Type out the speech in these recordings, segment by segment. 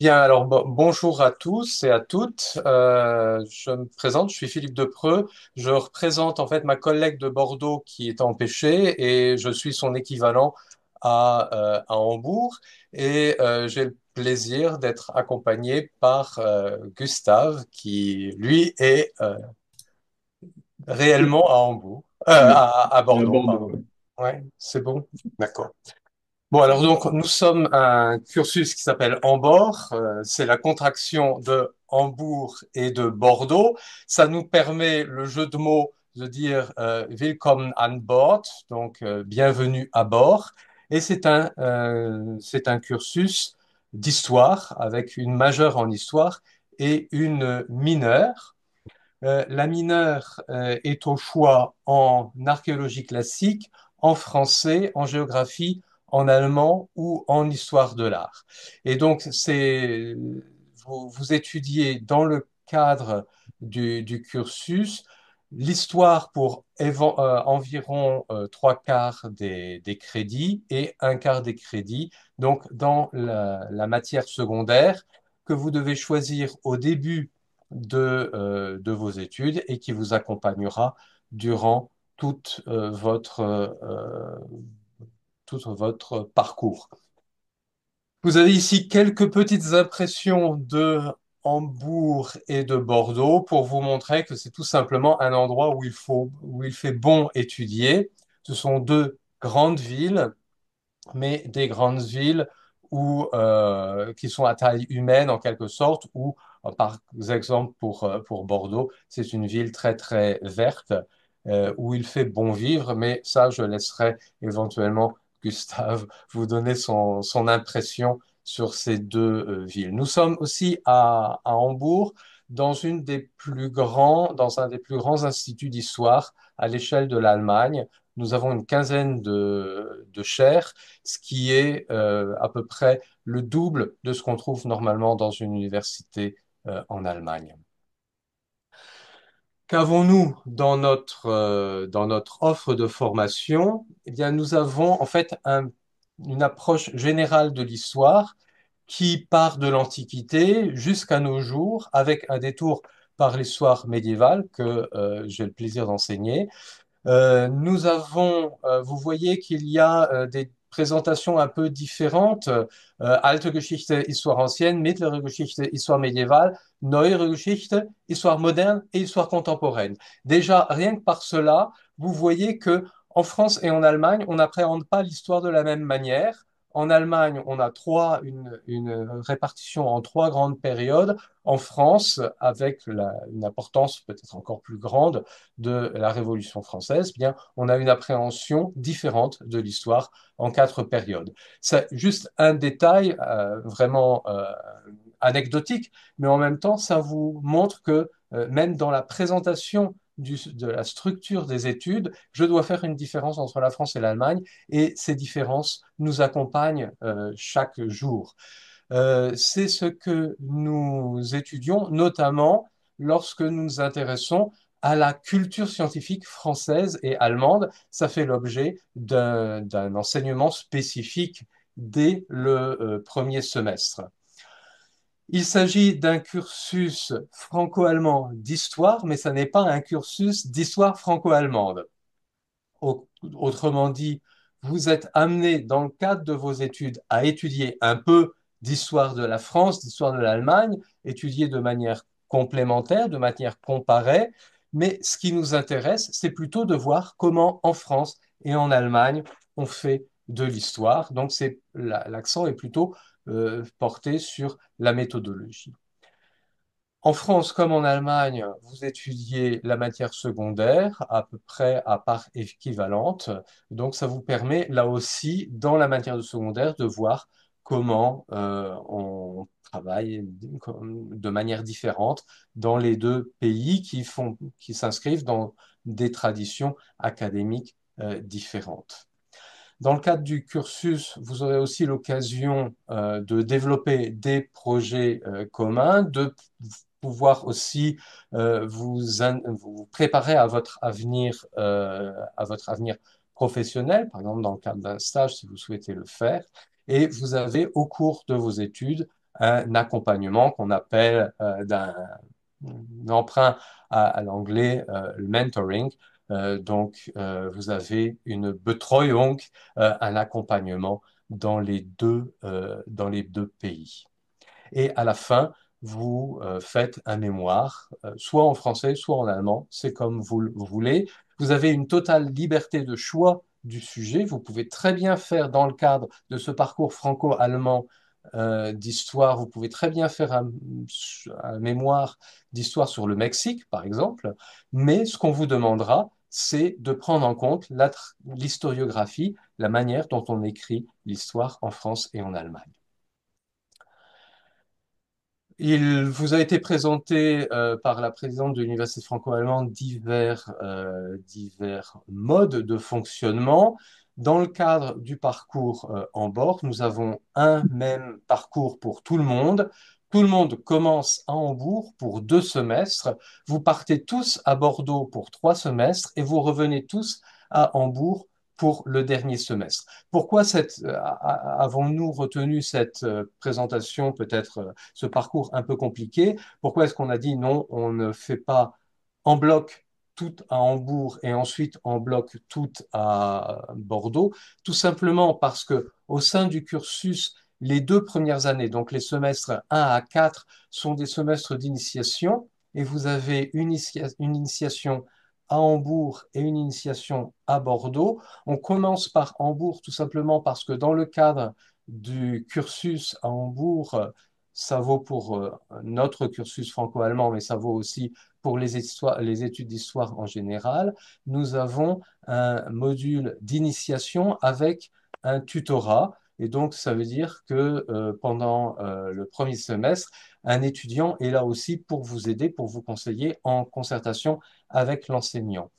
Bien, alors bonjour à tous et à toutes. Je me présente, je suis Philippe Depreux. Je représente en fait ma collègue de Bordeaux qui est empêchée et je suis son équivalent à Hambourg. Et j'ai le plaisir d'être accompagné par Gustave qui, lui, est réellement à Hambourg, Oui, à à Bordeaux, Bordeaux. pardon. Oui. Ouais, c'est bon. D'accord. Bon, alors donc, nous sommes un cursus qui s'appelle Ambor. C'est la contraction de Hambourg et de Bordeaux. Ça nous permet le jeu de mots de dire Willkommen an Bord, donc bienvenue à bord. Et c'est un cursus d'histoire avec une majeure en histoire et une mineure. La mineure est au choix en archéologie classique, en français, en géographie, en allemand ou en histoire de l'art. Et donc, vous étudiez dans le cadre du cursus l'histoire pour environ trois quarts des crédits et un quart des crédits, donc dans la matière secondaire que vous devez choisir au début de vos études et qui vous accompagnera durant tout votre parcours. Vous avez ici quelques petites impressions de Hambourg et de Bordeaux pour vous montrer que c'est tout simplement un endroit où il fait bon étudier. Ce sont deux grandes villes mais des grandes villes qui sont à taille humaine en quelque sorte, ou par exemple pour Bordeaux, c'est une ville très très verte où il fait bon vivre, mais ça je laisserai éventuellement Gustave vous donner son impression sur ces deux villes. Nous sommes aussi à Hambourg, dans un des plus grands instituts d'histoire à l'échelle de l'Allemagne. Nous avons une quinzaine de chaires ce qui est à peu près le double de ce qu'on trouve normalement dans une université en Allemagne. Qu'avons-nous dans notre offre de formation? Eh bien, nous avons en fait une approche générale de l'histoire qui part de l'Antiquité jusqu'à nos jours, avec un détour par l'histoire médiévale que j'ai le plaisir d'enseigner. Vous voyez qu'il y a des présentations un peu différentes. Alte Geschichte, histoire ancienne, Mittlere Geschichte, histoire médiévale, Neuere Geschichte, histoire moderne et histoire contemporaine. Déjà, rien que par cela, vous voyez que en France et en Allemagne, on n'appréhende pas l'histoire de la même manière. En Allemagne, on a une répartition en trois grandes périodes. En France, avec une importance peut-être encore plus grande de la Révolution française, eh bien, on a une appréhension différente de l'histoire en quatre périodes. C'est juste un détail vraiment anecdotique, mais en même temps, ça vous montre que même dans la présentation de la structure des études, je dois faire une différence entre la France et l'Allemagne, et ces différences nous accompagnent chaque jour. C'est ce que nous étudions, notamment lorsque nous nous intéressons à la culture scientifique française et allemande. Ça fait l'objet d'un enseignement spécifique dès le premier semestre. Il s'agit d'un cursus franco-allemand d'histoire, mais ça n'est pas un cursus d'histoire franco-allemande. Autrement dit, vous êtes amené dans le cadre de vos études à étudier un peu d'histoire de la France, d'histoire de l'Allemagne, étudier de manière complémentaire, de manière comparée, mais ce qui nous intéresse, c'est plutôt de voir comment en France et en Allemagne on fait de l'histoire. Donc l'accent est plutôt porté sur la méthodologie. En France comme en Allemagne, vous étudiez la matière secondaire à peu près à part équivalente. Donc, ça vous permet là aussi, dans la matière de secondaire, de voir comment on travaille de manière différente dans les deux pays qui s'inscrivent dans des traditions académiques différentes. Dans le cadre du cursus, vous aurez aussi l'occasion de développer des projets communs, de pouvoir aussi vous préparer à votre avenir professionnel, par exemple dans le cadre d'un stage si vous souhaitez le faire. Et vous avez au cours de vos études un accompagnement qu'on appelle d'un emprunt à l'anglais, le mentoring. Vous avez une Betreuung, un accompagnement dans les deux pays. Et à la fin, vous faites un mémoire, soit en français, soit en allemand, c'est comme vous le voulez. Vous avez une totale liberté de choix du sujet. Vous pouvez très bien faire dans le cadre de ce parcours franco-allemand d'histoire, vous pouvez très bien faire un mémoire d'histoire sur le Mexique, par exemple, mais ce qu'on vous demandera, c'est de prendre en compte l'historiographie, la manière dont on écrit l'histoire en France et en Allemagne. Il vous a été présenté par la présidente de l'Université franco-allemande divers modes de fonctionnement. Dans le cadre du parcours en bord, nous avons un même parcours pour tout le monde. Tout le monde commence à Hambourg pour 2 semestres. Vous partez tous à Bordeaux pour 3 semestres et vous revenez tous à Hambourg pour le dernier semestre. Pourquoi avons-nous retenu cette présentation, peut-être ce parcours un peu compliqué? Pourquoi est-ce qu'on a dit non, on ne fait pas en bloc tout à Hambourg et ensuite en bloc tout à Bordeaux? Tout simplement parce que au sein du cursus, les 2 premières années, donc les semestres 1 à 4, sont des semestres d'initiation et vous avez une initiation à Hambourg et une initiation à Bordeaux. On commence par Hambourg tout simplement parce que dans le cadre du cursus à Hambourg, ça vaut pour notre cursus franco-allemand, mais ça vaut aussi pour les études d'histoire en général. Nous avons un module d'initiation avec un tutorat. Et donc, ça veut dire que pendant le premier semestre, un étudiant est là aussi pour vous aider, pour vous conseiller en concertation avec l'enseignant.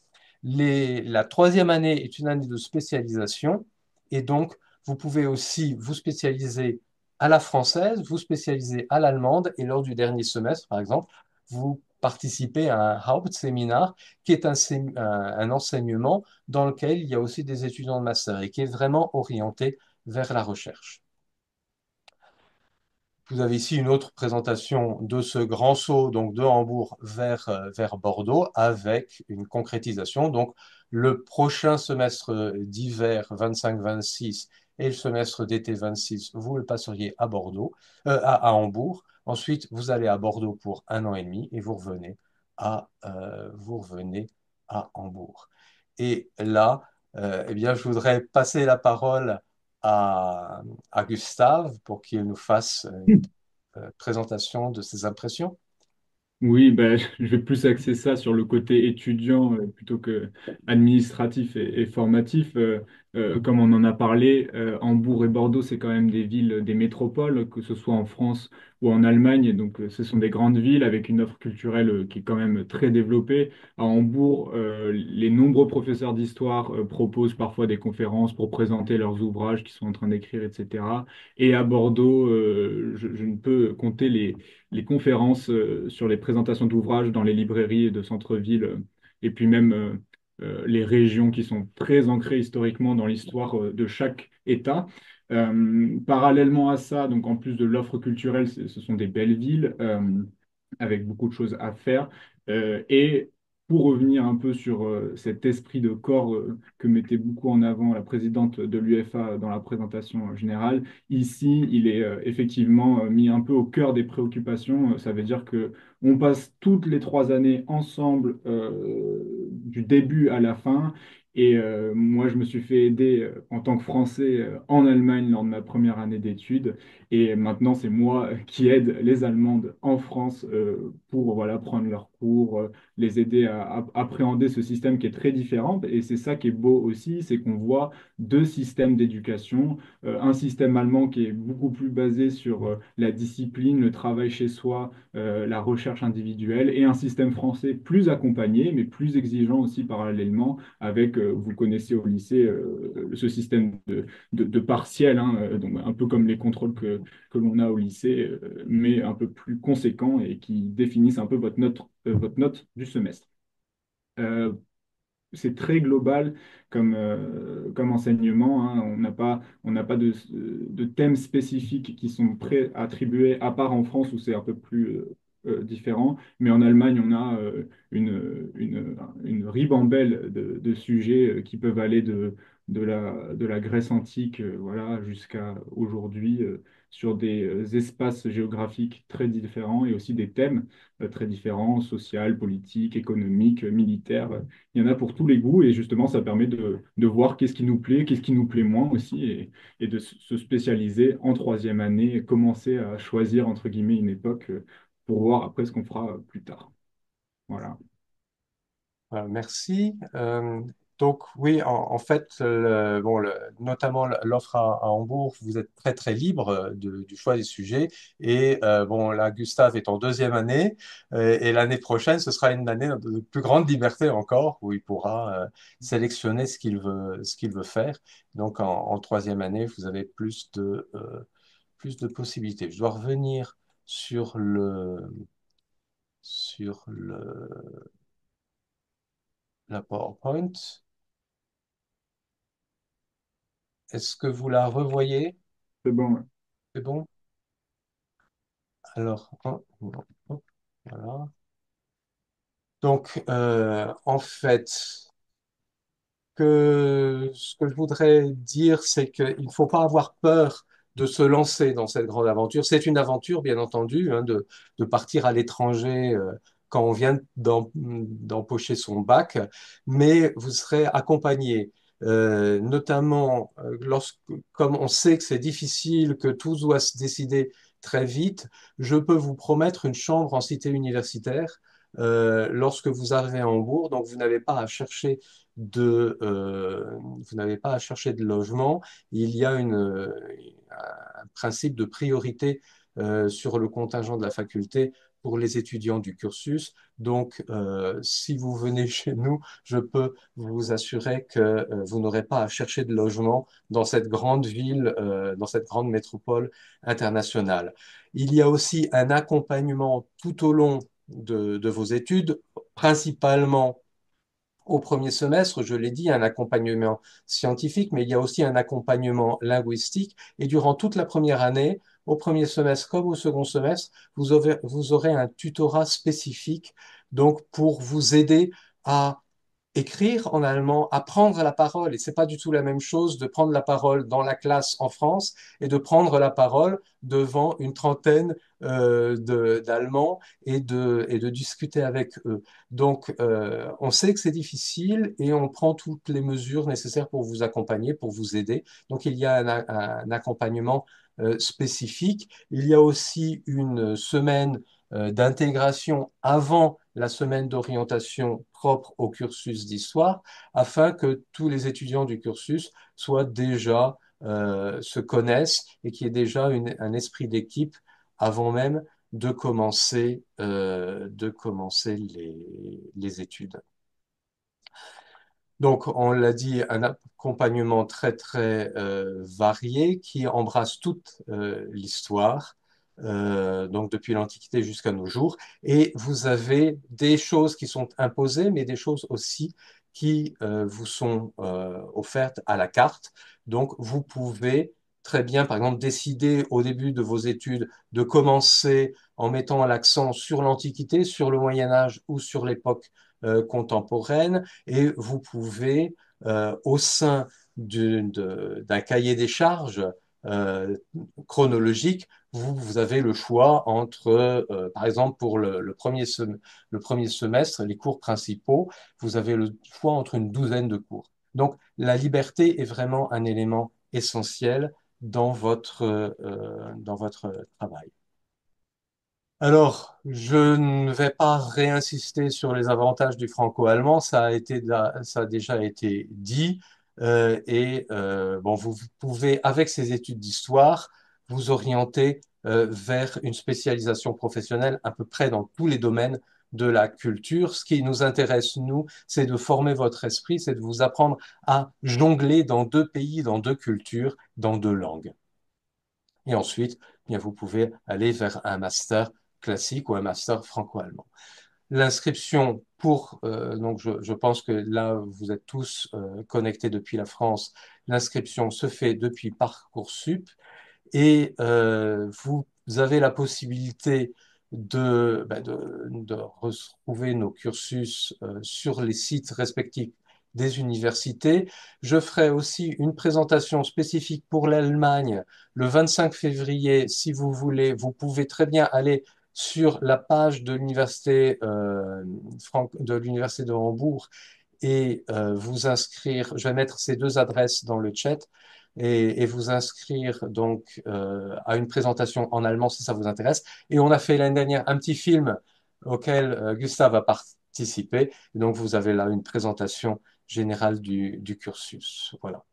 La troisième année est une année de spécialisation et donc vous pouvez aussi vous spécialiser à la française, vous spécialiser à l'allemande et lors du dernier semestre, par exemple, vous participez à un Hauptseminar qui est un enseignement dans lequel il y a aussi des étudiants de master et qui est vraiment orienté vers la recherche. Vous avez ici une autre présentation de ce grand saut, donc de Hambourg vers Bordeaux, avec une concrétisation. Donc, le prochain semestre d'hiver 25-26 et le semestre d'été 26, vous le passeriez à Bordeaux, à Hambourg. Ensuite, vous allez à Bordeaux pour 1 an et demi et vous revenez à Hambourg. Et là, eh bien, je voudrais passer la parole à Gustave pour qu'il nous fasse une présentation de ses impressions. Oui, ben, je vais plus axer ça sur le côté étudiant plutôt que administratif et formatif. Comme on en a parlé, Hambourg et Bordeaux, c'est quand même des villes, des métropoles, que ce soit en France ou en Allemagne. Donc, ce sont des grandes villes avec une offre culturelle qui est quand même très développée. À Hambourg, les nombreux professeurs d'histoire proposent parfois des conférences pour présenter leurs ouvrages qu'ils sont en train d'écrire, etc. Et à Bordeaux, je ne peux compter les conférences sur les présentations d'ouvrages dans les librairies de centre-ville, et puis même les régions qui sont très ancrées historiquement dans l'histoire de chaque État. Parallèlement à ça, donc en plus de l'offre culturelle, ce sont des belles villes avec beaucoup de choses à faire. Et pour revenir un peu sur cet esprit de corps que mettait beaucoup en avant la présidente de l'UFA dans la présentation générale, ici, il est effectivement mis un peu au cœur des préoccupations. Ça veut dire que on passe toutes les 3 années ensemble, du début à la fin. Et moi, je me suis fait aider en tant que Français en Allemagne lors de ma première année d'études. Et maintenant, c'est moi qui aide les Allemandes en France pour voilà, prendre leurs cours, les aider à appréhender ce système qui est très différent. Et c'est ça qui est beau aussi, c'est qu'on voit deux systèmes d'éducation. Un système allemand qui est beaucoup plus basé sur la discipline, le travail chez soi, la recherche individuelle, et un système français plus accompagné, mais plus exigeant aussi parallèlement, avec, vous le connaissez au lycée, ce système de partiels, hein, donc un peu comme les contrôles que l'on a au lycée, mais un peu plus conséquents et qui définissent un peu votre note du semestre. Euh, c'est très global comme enseignement, hein. On n'a pas de thèmes spécifiques qui sont attribués, à part en France où c'est un peu plus différent. Mais en Allemagne, on a une ribambelle de sujets qui peuvent aller de la Grèce antique voilà, jusqu'à aujourd'hui sur des espaces géographiques très différents et aussi des thèmes très différents, social, politique, économique, militaire. Il y en a pour tous les goûts et justement, ça permet de voir qu'est-ce qui nous plaît, qu'est-ce qui nous plaît moins aussi et de se spécialiser en troisième année et commencer à choisir, entre guillemets, une époque pour voir après ce qu'on fera plus tard. Voilà. Merci. Donc oui, en fait, bon, notamment l'offre à Hambourg, vous êtes très très libre du choix des sujets. Et bon, là, Gustave est en deuxième année, et l'année prochaine, ce sera une année de plus grande liberté encore, où il pourra sélectionner ce qu'il veut faire. Donc en troisième année, vous avez plus de possibilités. Je dois revenir sur sur la PowerPoint. Est-ce que vous la revoyez? C'est bon. Ouais. C'est bon? Alors, voilà. Donc, en fait, ce que je voudrais dire, c'est qu'il ne faut pas avoir peur de se lancer dans cette grande aventure. C'est une aventure, bien entendu, hein, de partir à l'étranger quand on vient d'empocher son bac, mais vous serez accompagné, notamment comme on sait que c'est difficile, que tout doit se décider très vite, je peux vous promettre une chambre en cité universitaire lorsque vous arrivez à Hambourg, donc vous n'avez pas à chercher vous n'avez pas à chercher de logement. Il y a un principe de priorité sur le contingent de la faculté pour les étudiants du cursus. Donc, si vous venez chez nous, je peux vous assurer que vous n'aurez pas à chercher de logement dans cette grande ville, dans cette grande métropole internationale. Il y a aussi un accompagnement tout au long de vos études, principalement au premier semestre, je l'ai dit, un accompagnement scientifique, mais il y a aussi un accompagnement linguistique. Et durant toute la première année, au premier semestre comme au second semestre, vous aurez un tutorat spécifique, donc pour vous aider à écrire en allemand, à prendre la parole. Et c'est pas du tout la même chose de prendre la parole dans la classe en France et de prendre la parole devant une trentaine d'Allemands et de discuter avec eux. Donc, on sait que c'est difficile et on prend toutes les mesures nécessaires pour vous accompagner, pour vous aider. Donc, il y a un accompagnement spécifique. Il y a aussi une semaine d'intégration avant la semaine d'orientation propre au cursus d'histoire, afin que tous les étudiants du cursus soient déjà, se connaissent et qu'il y ait déjà un esprit d'équipe avant même de commencer les études. Donc, on l'a dit, un accompagnement très, très varié qui embrasse toute l'histoire, donc depuis l'Antiquité jusqu'à nos jours. Et vous avez des choses qui sont imposées, mais des choses aussi qui vous sont offertes à la carte. Donc, vous pouvez très bien, par exemple, décider au début de vos études de commencer en mettant l'accent sur l'Antiquité, sur le Moyen Âge ou sur l'époque contemporaine et vous pouvez, au sein d'un cahier des charges euh, chronologique, vous avez le choix entre, par exemple, pour le premier semestre, les cours principaux, vous avez le choix entre une douzaine de cours. Donc, la liberté est vraiment un élément essentiel dans votre travail. Alors, je ne vais pas réinsister sur les avantages du franco-allemand, ça a déjà été dit, bon, vous pouvez, avec ces études d'histoire, vous orienter vers une spécialisation professionnelle à peu près dans tous les domaines de la culture. Ce qui nous intéresse, nous, c'est de former votre esprit, c'est de vous apprendre à jongler dans deux pays, dans deux cultures, dans deux langues. Et ensuite, eh bien, vous pouvez aller vers un master classique ou un master franco-allemand. L'inscription pour, donc je pense que là, vous êtes tous connectés depuis la France. L'inscription se fait depuis Parcoursup et vous avez la possibilité de retrouver nos cursus sur les sites respectifs des universités. Je ferai aussi une présentation spécifique pour l'Allemagne le 25 février. Si vous voulez, vous pouvez très bien aller sur la page de l'université de Hambourg et vous inscrire. Je vais mettre ces deux adresses dans le chat et vous inscrire donc à une présentation en allemand si ça vous intéresse. Et on a fait l'année dernière un petit film auquel Gustave a participé. Et donc vous avez là une présentation générale du cursus. Voilà.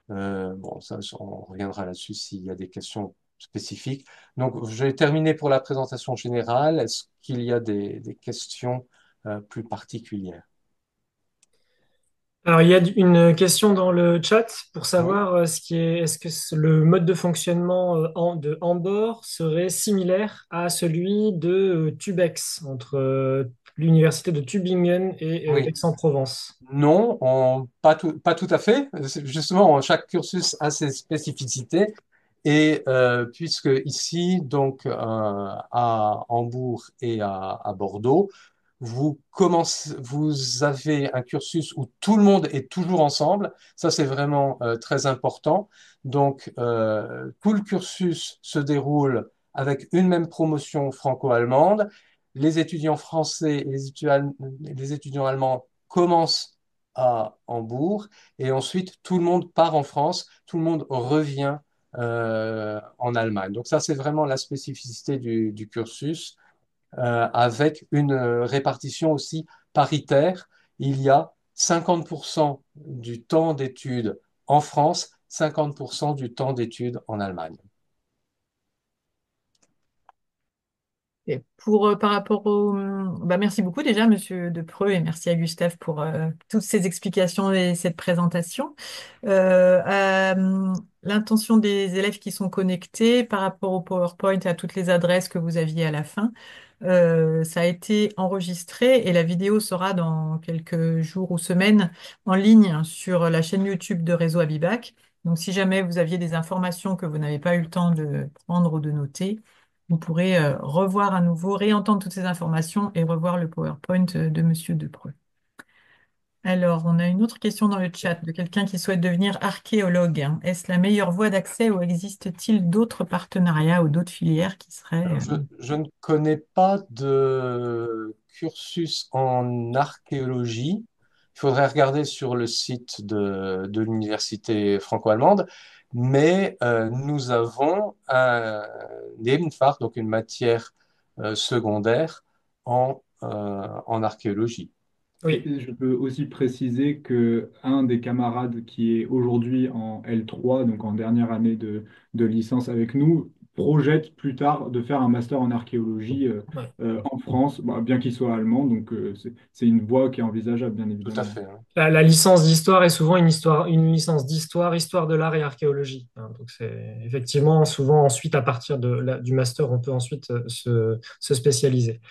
Bon, ça, on reviendra là-dessus s'il y a des questions spécifiques. Donc, je vais terminer pour la présentation générale. Est-ce qu'il y a des questions plus particulières? Alors, il y a une question dans le chat pour Oui. savoir est-ce que le mode de fonctionnement de Ambor serait similaire à celui de Tubex entre l'université de Tübingen et Oui. d'Aix-en-Provence. Non, pas tout à fait. Justement, chaque cursus a ses spécificités. Et puisque ici, donc à Hambourg et à Bordeaux, vous avez un cursus où tout le monde est toujours ensemble. Ça, c'est vraiment très important. Donc, tout le cursus se déroule avec une même promotion franco-allemande. Les étudiants français et les étudiants allemands commencent à Hambourg et ensuite tout le monde part en France, tout le monde revient en Allemagne. Donc ça, c'est vraiment la spécificité du cursus avec une répartition aussi paritaire. Il y a 50% du temps d'études en France, 50% du temps d'études en Allemagne. Et pour, par rapport au... Bah, merci beaucoup déjà, Monsieur Depreux, et merci à Gustave pour toutes ces explications et cette présentation. L'intention des élèves qui sont connectés par rapport au PowerPoint et à toutes les adresses que vous aviez à la fin, ça a été enregistré et la vidéo sera dans quelques jours ou semaines en ligne sur la chaîne YouTube de Réseau Abibac. Donc, si jamais vous aviez des informations que vous n'avez pas eu le temps de prendre ou de noter, vous pourrez revoir à nouveau, réentendre toutes ces informations et revoir le PowerPoint de Monsieur Depreux. Alors, on a une autre question dans le chat de quelqu'un qui souhaite devenir archéologue. Est-ce la meilleure voie d'accès ou existe-t-il d'autres partenariats ou d'autres filières qui seraient... Alors, je ne connais pas de cursus en archéologie. Il faudrait regarder sur le site de l'université franco-allemande, mais nous avons un Nebenfach, donc une matière secondaire en archéologie. Oui. Et je peux aussi préciser que un des camarades qui est aujourd'hui en L3, donc en dernière année de licence avec nous, projette plus tard de faire un master en archéologie Ouais. en France, bah, bien qu'il soit allemand. Donc c'est une voie qui est envisageable, bien Tout à évidemment. fait, hein. La licence d'histoire est souvent une licence d'histoire, histoire de l'art et archéologie, hein. Donc c'est effectivement souvent ensuite à partir du master, on peut ensuite se spécialiser.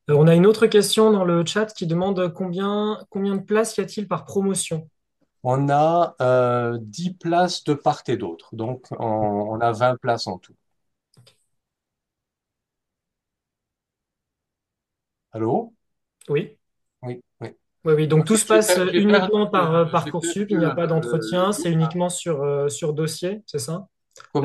On a une autre question dans le chat qui demande combien de places y a-t-il par promotion? On a 10 places de part et d'autre, donc on a 20 places en tout. Allô? Oui. Oui, oui. Oui, oui, donc tout se passe uniquement par J'ai Parcoursup, il perdu n'y a pas d'entretien, c'est Laura. uniquement sur dossier, c'est ça?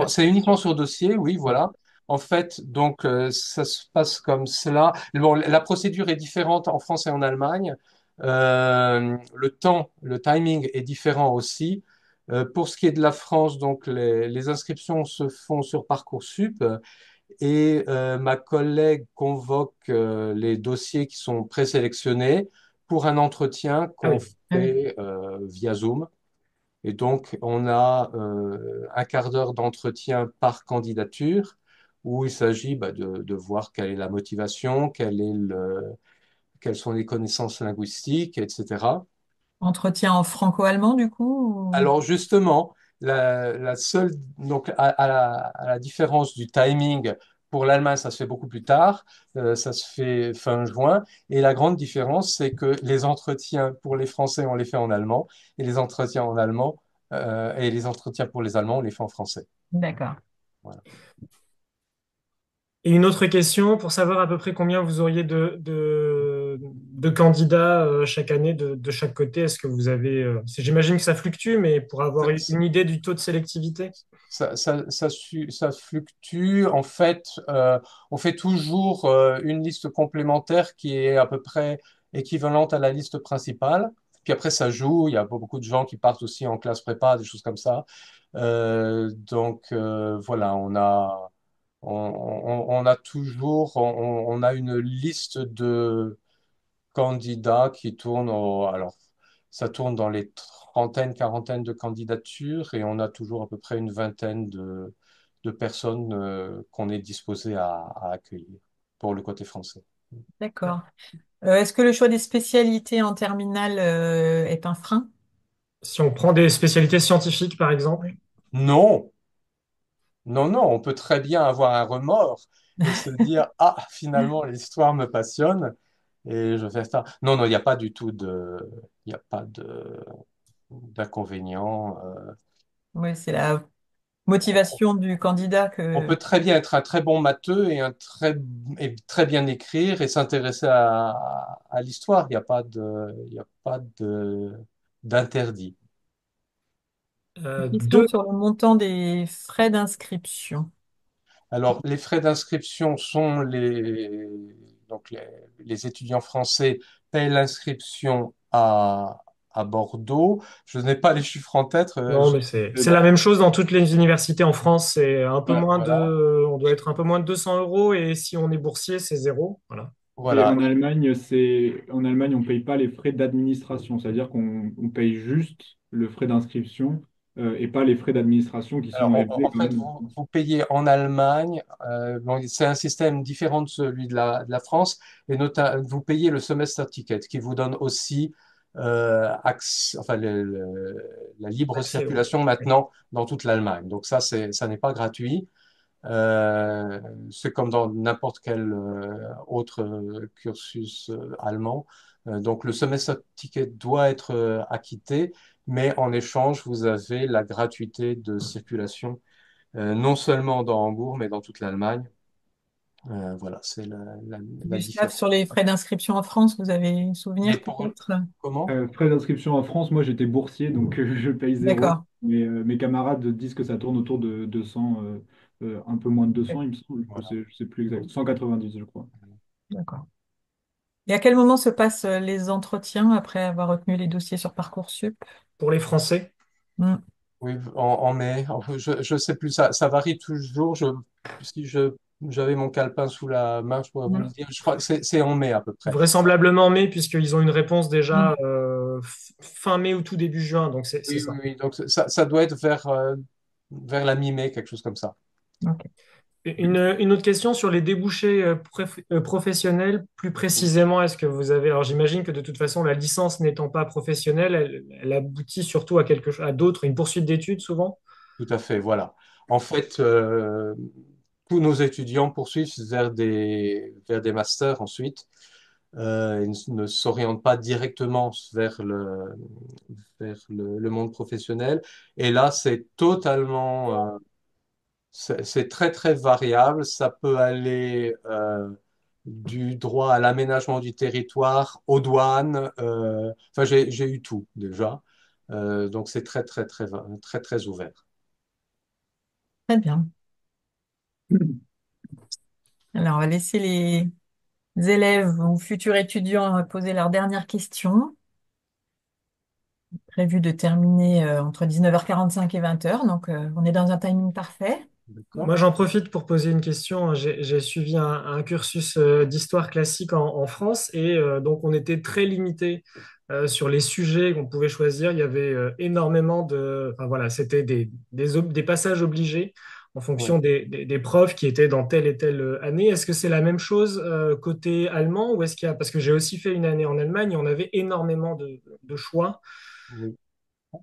C'est uniquement sur dossier, oui, voilà. En fait, donc, ça se passe comme cela. Bon, la procédure est différente en France et en Allemagne. Le timing est différent aussi. Pour ce qui est de la France, donc, les inscriptions se font sur Parcoursup et ma collègue convoque les dossiers qui sont présélectionnés pour un entretien Ah qu'on oui. Ah oui. fait via Zoom. Et donc, on a un quart d'heure d'entretien par candidature où il s'agit de voir quelle est la motivation, quelles sont les connaissances linguistiques, etc. Entretien en franco-allemand, du coup? Alors justement, la seule, donc à la différence du timing Pour l'Allemagne, ça se fait beaucoup plus tard, ça se fait fin juin. Et la grande différence, c'est que les entretiens pour les Français, on les fait en allemand, et les entretiens en allemand, et les entretiens pour les Allemands, on les fait en français. D'accord. Voilà. Et une autre question pour savoir à peu près combien vous auriez de candidats chaque année de chaque côté. Est-ce que vous avez, j'imagine que ça fluctue, mais pour avoir Ça, une idée du taux de sélectivité? ça fluctue. En fait, on fait toujours une liste complémentaire qui est à peu près équivalente à la liste principale. Puis après, ça joue. Il y a beaucoup de gens qui partent aussi en classe prépa, des choses comme ça. Voilà, on a toujours, on a une liste de candidats qui tournent alors, ça tourne dans les trentaines, quarantaines de candidatures et on a toujours à peu près une vingtaine de personnes qu'on est disposé à accueillir pour le côté français. D'accord. Est-ce que le choix des spécialités en terminale est un frein? Si on prend des spécialités scientifiques, par exemple. Oui. Non, non, non, on peut très bien avoir un remords et se dire, ah, finalement, l'histoire me passionne et je fais ça. Non, non, il n'y a pas du tout il n'y a pas d'inconvénient. Oui, c'est la motivation du candidat On que... peut très bien être un très bon matheux et très bien écrire et s'intéresser à l'histoire. Il y a pas d'interdit. Question Deux, sur le montant des frais d'inscription. Alors, les frais d'inscription sont donc les étudiants français payent l'inscription à Bordeaux. Je n'ai pas les chiffres en tête. non, mais c'est la même chose dans toutes les universités en France. C'est un peu moins Voilà, on doit être un peu moins de 200 euros et si on est boursier, c'est zéro. Voilà. Et voilà. En Allemagne, on ne paye pas les frais d'administration, c'est-à-dire qu'on paye juste le frais d'inscription et pas les frais d'administration qui Alors, sont élevés en quand fait, même en France. vous payez en Allemagne, bon, c'est un système différent de celui de la France, et vous payez le semester ticket qui vous donne aussi enfin, la libre L'accès circulation oui. maintenant dans toute l'Allemagne. Donc ça n'est pas gratuit. Euh, c'est comme dans n'importe quel autre cursus allemand. Donc le semester ticket doit être acquitté, mais en échange, vous avez la gratuité de circulation, non seulement dans Hambourg, mais dans toute l'Allemagne. Voilà, c'est la Gustave, différence. sur les frais d'inscription en France, vous avez un souvenir peut-être? Comment? Frais d'inscription en France, moi j'étais boursier, donc je paye zéro. D'accord. Mais mes camarades disent que ça tourne autour de 200, un peu moins de 200, il me semble. Voilà. Je sais plus exact. 190, je crois. D'accord. Et à quel moment se passent les entretiens après avoir retenu les dossiers sur Parcoursup? Pour les Français, Hmm. Oui, en mai. Enfin, je sais plus, ça varie toujours. Si j'avais mon calepin sous la main, je pourrais vous le Hmm. dire. Je crois que c'est en mai à peu près. vraisemblablement mai, puisqu'ils ont une réponse Hmm. déjà fin mai ou tout début juin. Donc c'est Oui, ça. oui, oui. Donc ça doit être vers la mi-mai, quelque chose comme ça. Ok. Une autre question sur les débouchés professionnels, plus précisément, est-ce que vous avez, alors j'imagine que de toute façon, la licence n'étant pas professionnelle, elle aboutit surtout à quelque chose, à d'autres, une poursuite d'études souvent? Tout à fait, voilà. En fait, tous nos étudiants poursuivent vers des masters ensuite. Ils ne s'orientent pas directement vers le monde professionnel. Et là, c'est totalement, c'est très, très variable. Ça peut aller du droit à l'aménagement du territoire, aux douanes. Enfin, j'ai eu tout déjà. Donc, c'est très, très, très, très, très ouvert. Très bien. Alors, on va laisser les élèves ou futurs étudiants poser leurs dernières questions. Prévu de terminer entre 19h45 et 20h, donc on est dans un timing parfait. D'accord? Moi, j'en profite pour poser une question. J'ai suivi un cursus d'histoire classique en France et donc on était très limité sur les sujets qu'on pouvait choisir. Il y avait énormément enfin, voilà, c'était des passages obligés en fonction Oui. des profs qui étaient dans telle et telle année. Est-ce que c'est la même chose côté allemand ou est-ce qu'il y a, parce que j'ai aussi fait une année en Allemagne et on avait énormément de choix. Oui.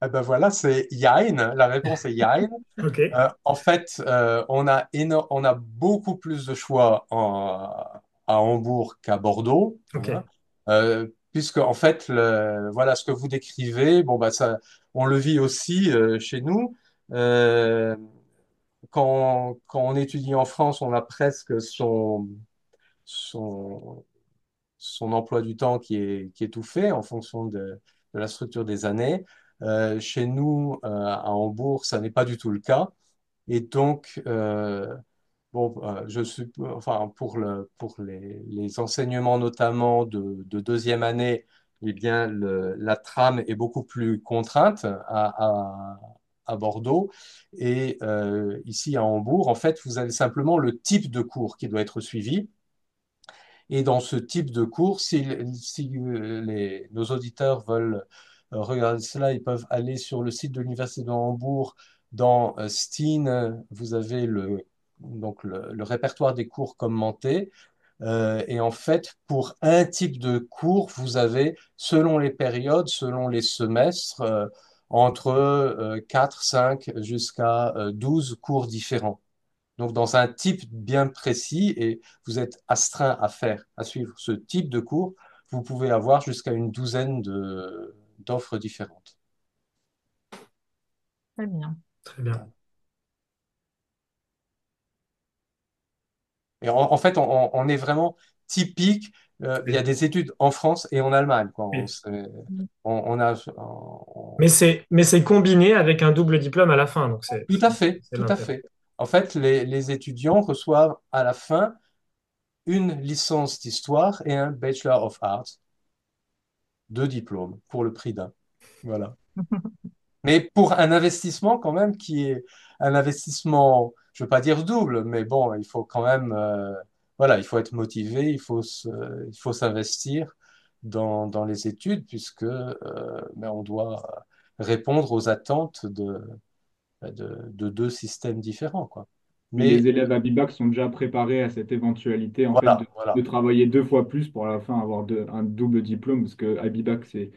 Eh ben voilà, c'est Jein. La réponse est Jein. Ok, En fait, on a beaucoup plus de choix à Hambourg qu'à Bordeaux, hein. ok. Puisque en fait, voilà ce que vous décrivez, bon bah ça, on le vit aussi chez nous. Euh, quand on étudie en France, on a presque son, son emploi du temps qui est tout fait en fonction de la structure des années. Chez nous, à Hambourg, ça n'est pas du tout le cas. Et donc, bon, enfin, pour les enseignements notamment de deuxième année, eh bien, la trame est beaucoup plus contrainte à Bordeaux. Et ici à Hambourg, en fait, vous avez simplement le type de cours qui doit être suivi. Et dans ce type de cours, si nos auditeurs veulent regarder cela, ils peuvent aller sur le site de l'Université de Hambourg. Dans Steen, vous avez le répertoire des cours commentés. Et en fait, pour un type de cours, vous avez, selon les périodes, selon les semestres, entre 4, 5 jusqu'à 12 cours différents. Donc, dans un type bien précis, et vous êtes astreint à suivre ce type de cours, vous pouvez avoir jusqu'à une douzaine d'offres différentes. Très bien. Très bien. Et en fait, on est vraiment typique. Il y a Oui, des études en France et en Allemagne, quoi. oui. On a, Mais c'est combiné avec un double diplôme à la fin, donc tout à fait, c'est tout à l'intérêt. fait. En fait, les étudiants reçoivent à la fin une licence d'histoire et un Bachelor of Arts, deux diplômes pour le prix d'un. Voilà. Mais pour un investissement quand même qui est un investissement, je ne veux pas dire double, mais bon, il faut quand même, voilà, il faut être motivé, il faut s'investir dans les études puisque ben, on doit répondre aux attentes de deux systèmes différents, quoi. Oui, les Mais élèves à Bibac sont déjà préparés à cette éventualité en fait voilà, de voilà, travailler deux fois plus pour à la fin avoir un double diplôme parce que à Bibac c'est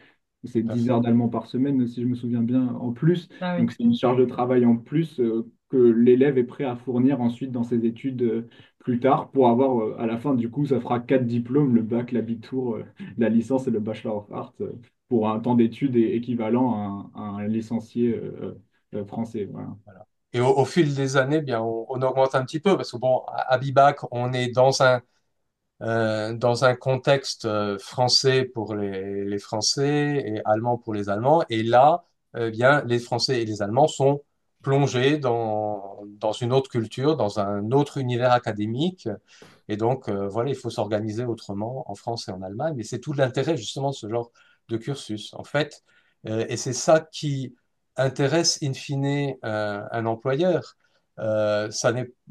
tout à 10 heures fait. d'allemand par semaine si je me souviens bien en plus. Ah oui. Donc c'est une charge de travail en plus que l'élève est prêt à fournir ensuite dans ses études plus tard pour avoir à la fin du coup ça fera quatre diplômes, le bac, l'habitour, la licence et le Bachelor of Arts pour un temps d'études équivalent à un licencié français. Voilà. Voilà. Et au fil des années, bien, on augmente un petit peu parce que bon, à Bibac, on est dans un contexte français pour les Français et allemand pour les Allemands. Et là, bien, les Français et les Allemands sont plongés dans une autre culture, dans un autre univers académique. Et donc, voilà, il faut s'organiser autrement en France et en Allemagne. Mais c'est tout l'intérêt justement de ce genre de cursus, en fait. Et c'est ça qui intéresse in fine un employeur.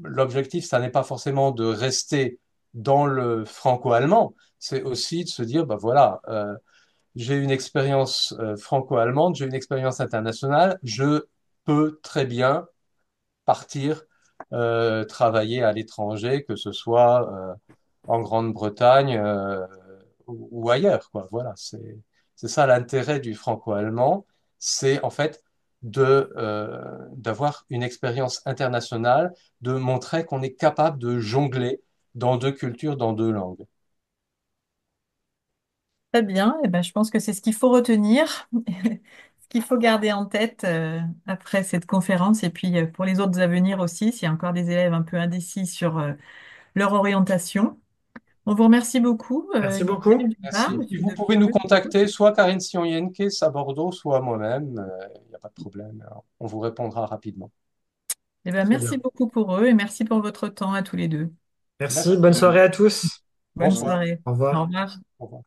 L'objectif, ça n'est pas forcément de rester dans le franco-allemand, c'est aussi de se dire, bah voilà, j'ai une expérience franco-allemande, j'ai une expérience internationale, je peux très bien partir travailler à l'étranger, que ce soit en Grande-Bretagne ou ailleurs, quoi. Voilà, c'est ça l'intérêt du franco-allemand, c'est en fait d'avoir une expérience internationale, de montrer qu'on est capable de jongler dans deux cultures, dans deux langues. Très bien. Eh ben, je pense que c'est ce qu'il faut retenir, ce qu'il faut garder en tête après cette conférence. Et puis pour les autres à venir aussi, s'il y a encore des élèves un peu indécis sur leur orientation. On vous remercie beaucoup, Merci Guillaume beaucoup. Dupart, Merci. Et monsieur vous de pouvez nous Florus. contacter, soit Karine Sion-Yenkes à Bordeaux, soit moi-même. Il n'y a pas de problème. On vous répondra rapidement. Eh ben, Très merci bien. beaucoup pour eux et merci pour votre temps à tous les deux. Merci. Merci. Bonne soirée à tous. Bonne Au revoir. soirée. Au Au revoir. revoir. Au revoir.